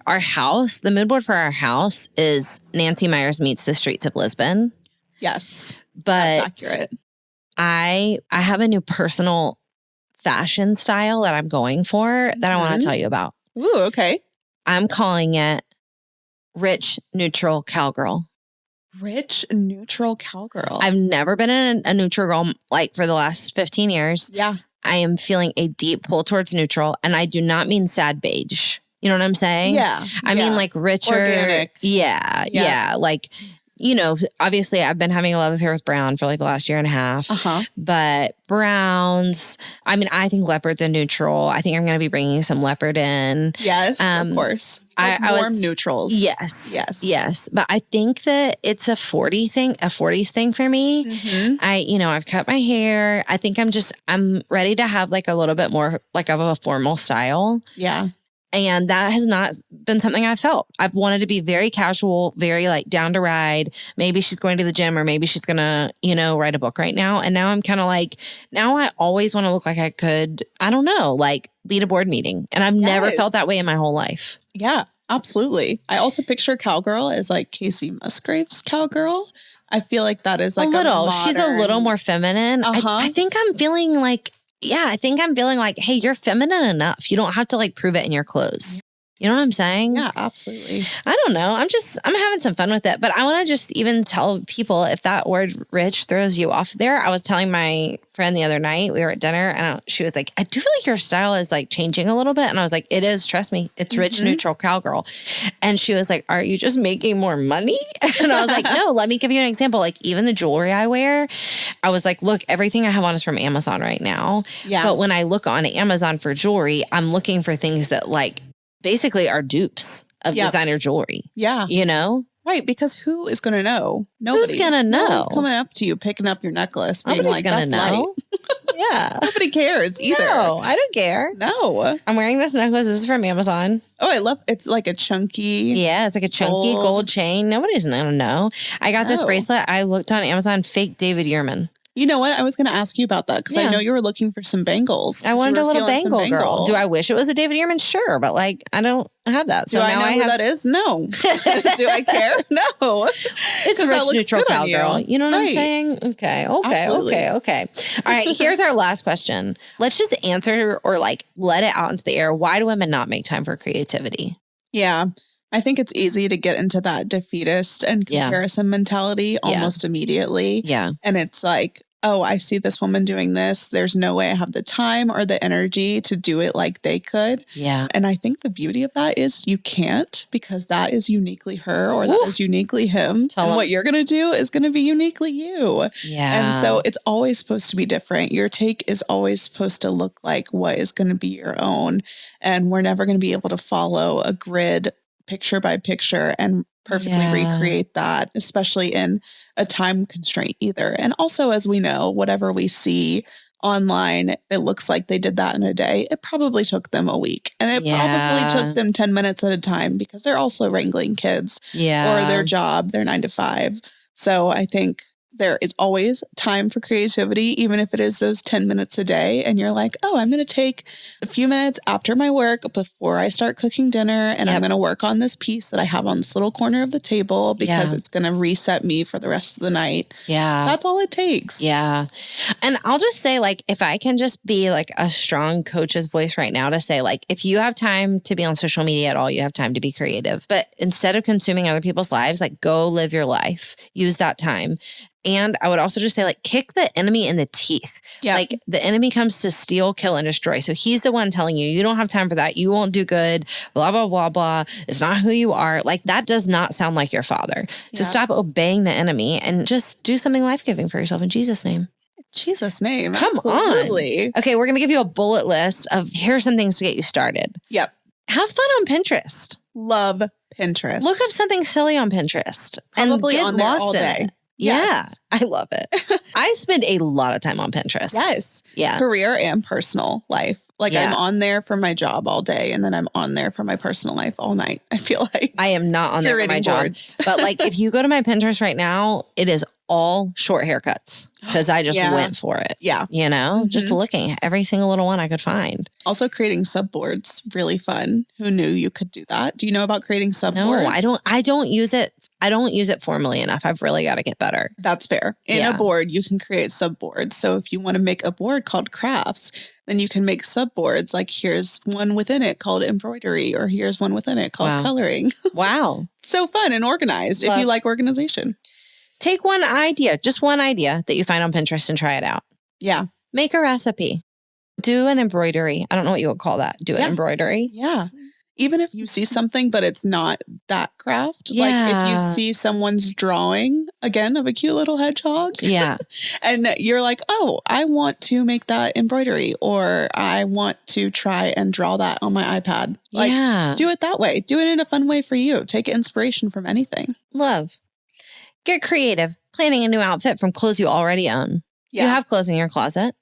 our house, the mood board for our house is Nancy Meyers meets the streets of Lisbon. Yes. But that's accurate. I have a new personal fashion style that I'm going for that I want to tell you about. Ooh, okay. I'm calling it Rich Neutral Cowgirl. Rich Neutral Cowgirl. I've never been a neutral girl like for the last 15 years. Yeah. I am feeling a deep pull towards neutral, and I do not mean sad beige. You know what I'm saying? Yeah. I mean like richer. Organic. Yeah. Like, you know, obviously I've been having a love affair with brown for like the last year and a half. But browns, I mean, I think leopard's a neutral. I think I'm going to be bringing some leopard in. Yes, of course. Like warm neutrals. Yes. But I think that it's a 40s thing for me. I've cut my hair. I think I'm ready to have like a little bit more like of a formal style. Yeah. And that has not been something I felt. I've wanted to be very casual, very like down to ride. Maybe she's going to the gym or maybe she's going to, write a book right now. And now I'm kind of like, now I always want to look like I could, I don't know, like lead a board meeting. And I've never felt that way in my whole life. Yeah, absolutely. I also picture cowgirl as like Casey Musgrave's cowgirl. I feel like that is like she's a little more feminine. I think I'm feeling like, hey, you're feminine enough. You don't have to like prove it in your clothes. You know what I'm saying? Yeah, absolutely. I don't know. I'm having some fun with it, but I want to just even tell people if that word rich throws you off there. I was telling my friend the other night, we were at dinner and she was like, I do feel like your style is like changing a little bit. And I was like, it is, trust me, it's rich, neutral cowgirl. And she was like, are you just making more money? And I was like, no, let me give you an example. Like even the jewelry I wear, I was like, look, everything I have on is from Amazon right now. Yeah. But when I look on Amazon for jewelry, I'm looking for things that like basically are dupes of designer jewelry. Yeah. You know? Right, because who is going to know? Nobody. Who's going to know? No one's coming up to you, picking up your necklace, being Nobody's like, that's know. Yeah. Nobody cares either. No, I don't care. No. I'm wearing this necklace. This is from Amazon. Oh, I love it's like a chunky. Yeah, it's like a chunky gold chain. Nobody's going to know. I got this bracelet. I looked on Amazon, fake David Yurman. You know what? I was going to ask you about that because I know you were looking for some bangles. I wanted a little bangle girl. Do I wish it was a David Yurman? Sure. But like, I don't have that. So do I know who that is? No. Do I care? No. It's a rich neutral cowgirl. You know what I'm saying? Okay. All right. Here's our last question. Let's just answer or like let it out into the air. Why do women not make time for creativity? Yeah. I think it's easy to get into that defeatist and comparison mentality almost immediately. Yeah. And it's like, oh, I see this woman doing this. There's no way I have the time or the energy to do it like they could. Yeah. And I think the beauty of that is you can't because that is uniquely her or that is uniquely him. And what you're going to do is going to be uniquely you. Yeah. And so it's always supposed to be different. Your take is always supposed to look like what is going to be your own. And we're never going to be able to follow a grid picture by picture and perfectly recreate that, especially in a time constraint either. And also, as we know, whatever we see online, it looks like they did that in a day. It probably took them a week and it probably took them 10 minutes at a time because they're also wrangling kids or their job, their 9 to 5. So I think there is always time for creativity, even if it is those 10 minutes a day. And you're like, oh, I'm going to take a few minutes after my work before I start cooking dinner. And I'm going to work on this piece that I have on this little corner of the table because it's going to reset me for the rest of the night. Yeah. That's all it takes. Yeah. And I'll just say, like, if I can just be like a strong coach's voice right now to say, like, if you have time to be on social media at all, you have time to be creative. But instead of consuming other people's lives, like, go live your life. Use that time. And I would also just say, like, kick the enemy in the teeth. Yeah. Like, the enemy comes to steal, kill, and destroy. So he's the one telling you, you don't have time for that. You won't do good, blah, blah, blah, blah. It's not who you are. Like, that does not sound like your father. So stop obeying the enemy and just do something life-giving for yourself in Jesus' name. Jesus' name. Come on. Okay, we're going to give you a bullet list of here's some things to get you started. Yep. Have fun on Pinterest. Love Pinterest. Look up something silly on Pinterest. Probably and on get there lost all day. in it. Yes. Yeah, I love it. I spend a lot of time on Pinterest. Yes. Yeah. Career and personal life. Like I'm on there for my job all day and then I'm on there for my personal life all night. I feel like I am not on there for my job. But like if you go to my Pinterest right now, it is all short haircuts because I just went for it. Yeah. You know, just looking at every single little one I could find. Also creating subboards, really fun. Who knew you could do that? Do you know about creating subboards? No, I don't use it. I don't use it formally enough. I've really got to get better. That's fair. In a board, you can create subboards. So if you want to make a board called crafts, then you can make subboards. Like here's one within it called embroidery, or here's one within it called coloring. Wow. So fun and organized if you like organization. Take one idea, just one idea that you find on Pinterest and try it out. Yeah. Make a recipe. Do an embroidery. I don't know what you would call that. Do an embroidery. Yeah. Even if you see something, but it's not that craft. Yeah. Like if you see someone's drawing, again, of a cute little hedgehog. Yeah. And you're like, oh, I want to make that embroidery, or I want to try and draw that on my iPad. Like, do it that way. Do it in a fun way for you. Take inspiration from anything. Love. Get creative. Planning a new outfit from clothes you already own. Yeah. You have clothes in your closet.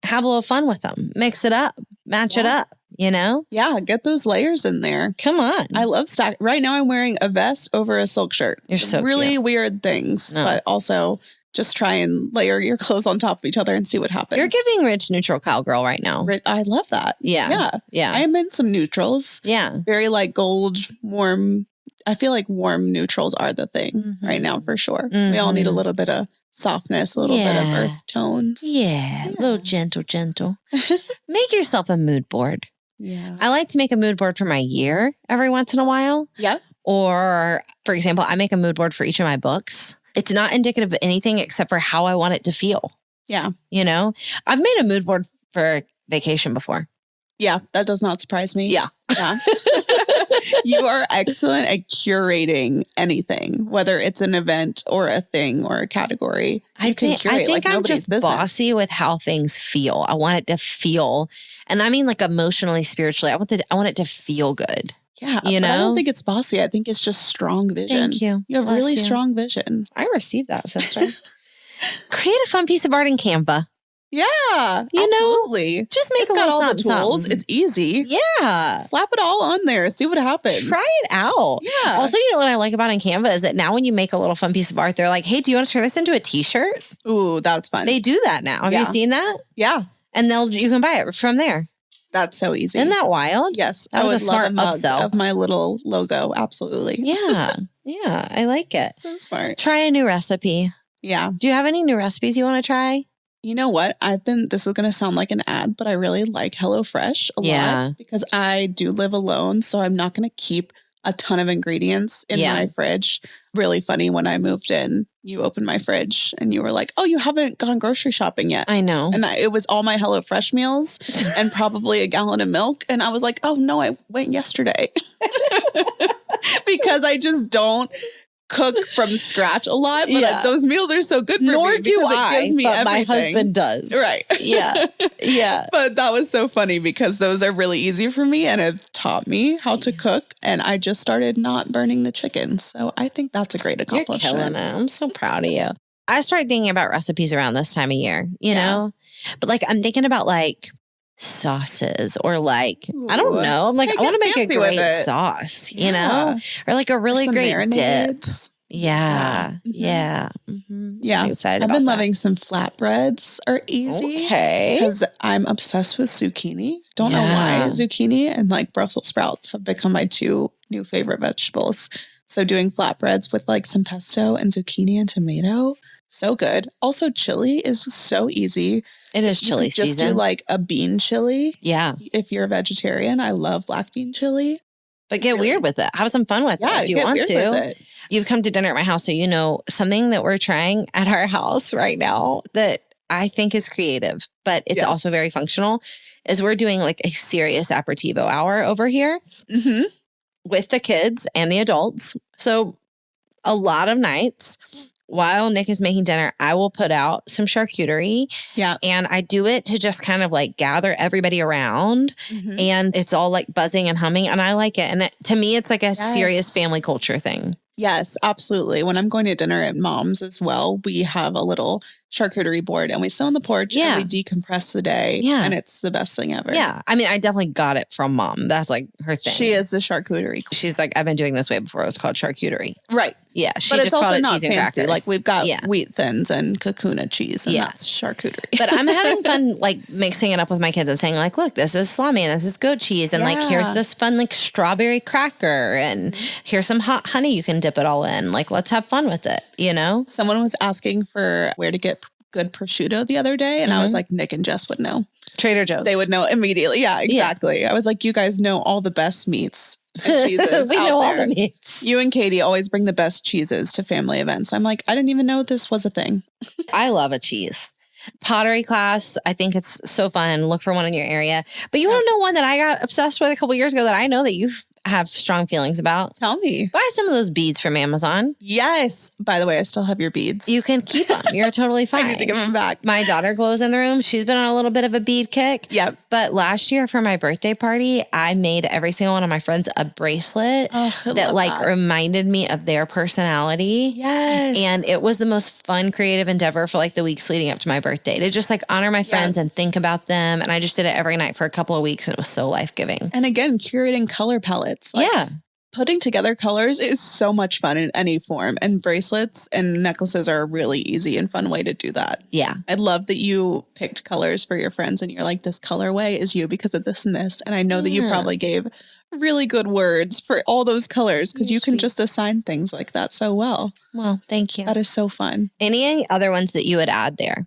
Have a little fun with them. Mix it up. Match it up. You know? Yeah, get those layers in there. Come on. I love stock. Right now I'm wearing a vest over a silk shirt. You're so really cute. Weird things, but also just try and layer your clothes on top of each other and see what happens. You're giving rich neutral cowgirl right now. I love that. Yeah. I'm in some neutrals. Yeah. Very like gold, warm. I feel like warm neutrals are the thing right now for sure. We all need a little bit of softness, a little bit of earth tones. Yeah. A little gentle. Make yourself a mood board. Yeah. I like to make a mood board for my year every once in a while. Yeah. Or, for example, I make a mood board for each of my books. It's not indicative of anything except for how I want it to feel. Yeah. You know, I've made a mood board for vacation before. Yeah, that does not surprise me. Yeah. You are excellent at curating anything, whether it's an event or a thing or a category. I think I'm just bossy with how things feel. I want it to feel, and I mean like emotionally, spiritually. I want it to feel good. Yeah, you know. I don't think it's bossy. I think it's just strong vision. Thank you. You have really strong vision. I received that, sister. Create a fun piece of art in Canva. Yeah, you absolutely. Know, just make a little all something, the tools. Something. It's easy. Yeah. Slap it all on there. See what happens. Try it out. Yeah. Also, you know what I like about in Canva is that now when you make a little fun piece of art, they're like, hey, do you want to turn this into a t-shirt? Ooh, that's fun. They do that now. Have you seen that? Yeah. And you can buy it from there. That's so easy. Isn't that wild? Yes. That was a smart upsell of my little logo. Absolutely. Yeah. Yeah. I like it. So smart. Try a new recipe. Yeah. Do you have any new recipes you want to try? You know what? This is going to sound like an ad, but I really like HelloFresh a lot because I do live alone. So I'm not going to keep a ton of ingredients in my fridge. Really funny. When I moved in, you opened my fridge and you were like, oh, you haven't gone grocery shopping yet. I know. And it was all my HelloFresh meals and probably a gallon of milk. And I was like, oh no, I went yesterday because I just don't cook from scratch a lot, but those meals are so good for me. Nor do I, it gives me but everything. My husband does. Right. Yeah. Yeah. But that was so funny because those are really easy for me and it taught me how to cook. And I just started not burning the chicken. So I think that's a great accomplishment. You're killing it. I'm so proud of you. I started thinking about recipes around this time of year, you know, but like I'm thinking about like sauces or like, I don't know. I'm like, I want to make a great sauce, you know, or like a really great dip. Yeah. Yeah. Mm-hmm. Yeah. I'm excited I've about been that. loving some flatbreads are easy. Okay. Because I'm obsessed with zucchini. Don't know why. Zucchini and like Brussels sprouts have become my two new favorite vegetables. So doing flatbreads with like some pesto and zucchini and tomato. So good. Also, chili is so easy. It is chili season. Just do like a bean chili. Yeah. If you're a vegetarian, I love black bean chili. But get weird with it. Have some fun with it if you want to. You've come to dinner at my house, so you know something that we're trying at our house right now that I think is creative, but it's also very functional, is we're doing like a serious aperitivo hour over here with the kids and the adults. So a lot of nights while Nick is making dinner, I will put out some charcuterie. Yeah. And I do it to just kind of like gather everybody around and it's all like buzzing and humming and I like it. And to me, it's like a serious family culture thing. Yes, absolutely. When I'm going to dinner at mom's as well, we have a little charcuterie board and we sit on the porch and we decompress the day. Yeah. And it's the best thing ever. Yeah. I mean, I definitely got it from mom. That's like her thing. She is the charcuterie. She's like, I've been doing this way before it was called charcuterie. Right. Yeah. She but just it's also called it not cheese and fancy. crackers. Like we've got wheat thins and Kakuna cheese and that's charcuterie. But I'm having fun like mixing it up with my kids and saying like, look, this is salami and this is goat cheese. And like, here's this fun like strawberry cracker and here's some hot honey you can dip it all in. Like, let's have fun with it, you know? Someone was asking for where to get good prosciutto the other day. And I was like, Nick and Jess would know. Trader Joe's. They would know immediately. Yeah, exactly. Yeah. I was like, you guys know all the best meats and cheeses we out know there. all the meats. You and Katie always bring the best cheeses to family events. I'm like, I didn't even know this was a thing. I love a cheese. Pottery class. I think it's so fun. Look for one in your area. But you want to know one that I got obsessed with a couple years ago that I know that you have strong feelings about? Tell me. Buy some of those beads from Amazon. Yes. By the way, I still have your beads. You can keep them. You're totally fine. I need to give them back. My daughter glows in the room. She's been on a little bit of a bead kick. Yep. But last year for my birthday party, I made every single one of my friends a bracelet that like reminded me of their personality. Yes. And it was the most fun creative endeavor for like the weeks leading up to my birthday to just like honor my friends and think about them. And I just did it every night for a couple of weeks and it was so life-giving. And again, curating color palettes. Like, putting together colors is so much fun in any form. And bracelets and necklaces are a really easy and fun way to do that. Yeah. I love that you picked colors for your friends and you're like, this colorway is you because of this and this. And I know that you probably gave really good words for all those colors because you can just assign things like that so well. Well, thank you. That is so fun. Any other ones that you would add there?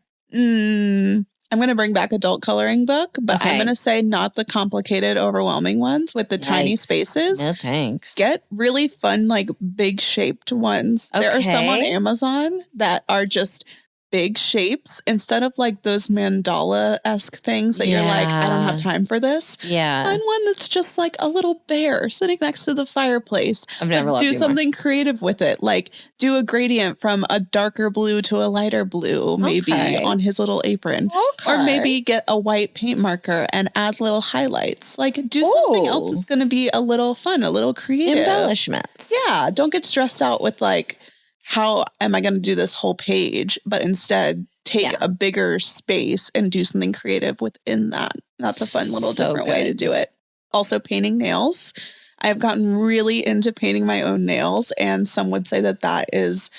I'm going to bring back adult coloring book, but I'm going to say not the complicated, overwhelming ones with the tiny spaces. No, thanks. Get really fun, like big shaped ones. There are some on Amazon that are just big shapes instead of like those mandala-esque things that you're like, I don't have time for this. Yeah. Find one that's just like a little bear sitting next to the fireplace. I've never loved do something creative with it. Like do a gradient from a darker blue to a lighter blue, maybe on his little apron. Or maybe get a white paint marker and add little highlights. Like do something else that's going to be a little fun, a little creative. Embellishments. Yeah. Don't get stressed out with like, how am I going to do this whole page? But instead take a bigger space and do something creative within that. That's a fun little different way to do it. Also painting nails. I've gotten really into painting my own nails and some would say that that is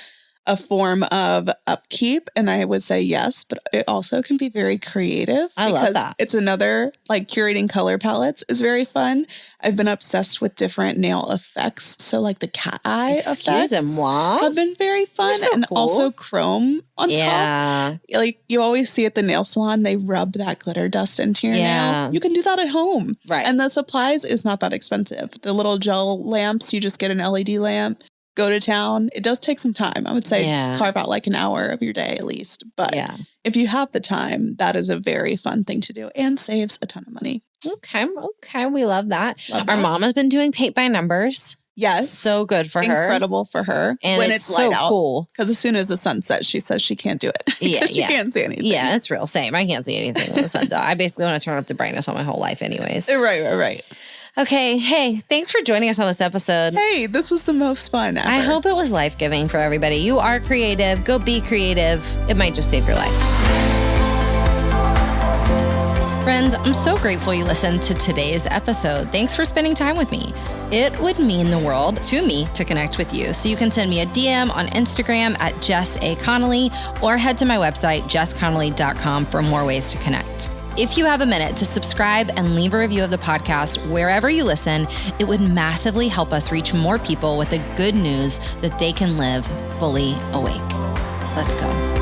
a form of upkeep. And I would say yes, but it also can be very creative. I love that. It's another, like curating color palettes is very fun. I've been obsessed with different nail effects. So like the cat eye effects have been very fun. And also chrome on top. Like you always see at the nail salon, they rub that glitter dust into your nail. You can do that at home. Right. And the supplies is not that expensive. The little gel lamps, you just get an LED lamp. Go to town. It does take some time. I would say carve out like an hour of your day at least. But if you have the time, that is a very fun thing to do and saves a ton of money. Okay. We love that. Our mom has been doing paint by numbers. Yes. So good for her. Incredible for her. And when it's light out. Cool. Because as soon as the sun sets, she says she can't do it. She can't see anything. Yeah, it's real. Same. I can't see anything when the sun does. I basically want to turn up the brightness on my whole life anyways. Right. Okay. Hey, thanks for joining us on this episode. Hey, this was the most fun ever. I hope it was life-giving for everybody. You are creative. Go be creative. It might just save your life. Friends, I'm so grateful you listened to today's episode. Thanks for spending time with me. It would mean the world to me to connect with you. So you can send me a DM on Instagram at Jess A. Connolly or head to my website, jessconnolly.com for more ways to connect. If you have a minute to subscribe and leave a review of the podcast wherever you listen, it would massively help us reach more people with the good news that they can live fully awake. Let's go.